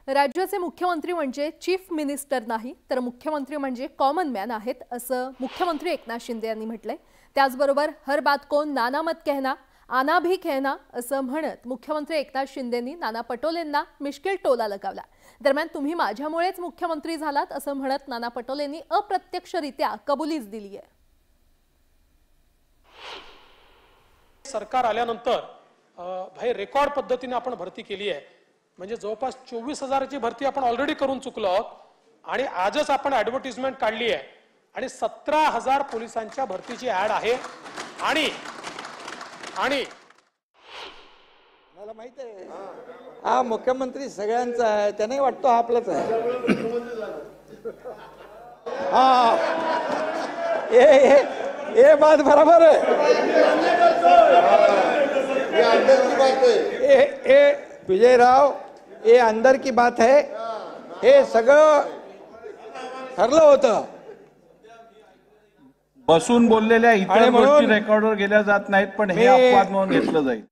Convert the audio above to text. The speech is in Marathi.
राज्याचे मुख्यमंत्री म्हणजे चीफ मिनिस्टर नाही तर मुख्यमंत्री म्हणजे कॉमन मॅन आहेत असं मुख्यमंत्री एकनाथ शिंदे यांनी म्हटलंय। त्याचबरोबर हर बात को नाना मत कहना आना भी कहना असं म्हणत मुख्यमंत्री एकनाथ शिंदेंनी नाना पटोलेंना मिश्किल टोला लगावला। दरम्यान तुम्ही माझ्यामुळेच मुख्यमंत्री झालात असं म्हणत नाना पटोलेंनी अप्रत्यक्षरित्या कबुलीच दिली आहे। सरकार आल्यानंतर भाई रेकॉर्ड पद्धतीने आपण भरती केली आहे। म्हणजे जवळपास 24,000ची भरती आपण ऑलरेडी करून चुकलो आहोत आणि आजच आपण ॲडव्हर्टाइजमेंट काढली आहे आणि 17,000 पोलिसांच्या भरतीची ॲड आहे आणि मला माहित आहे हा मुख्यमंत्री सगळ्यांचा आहे, त्याने वाटतो हा आपलाच आहे। हाँ ये बात बराबर है। ये अंदर की बात है। ये विजय राव ये अंदर की बात है। हे सगळं ठरलं होतं। बसून बोललेल्या इतर गोष्टी रेकॉर्डवर गेल्या जात नाहीत, पण हे अपवाद म्हणून घेतलं जाईल।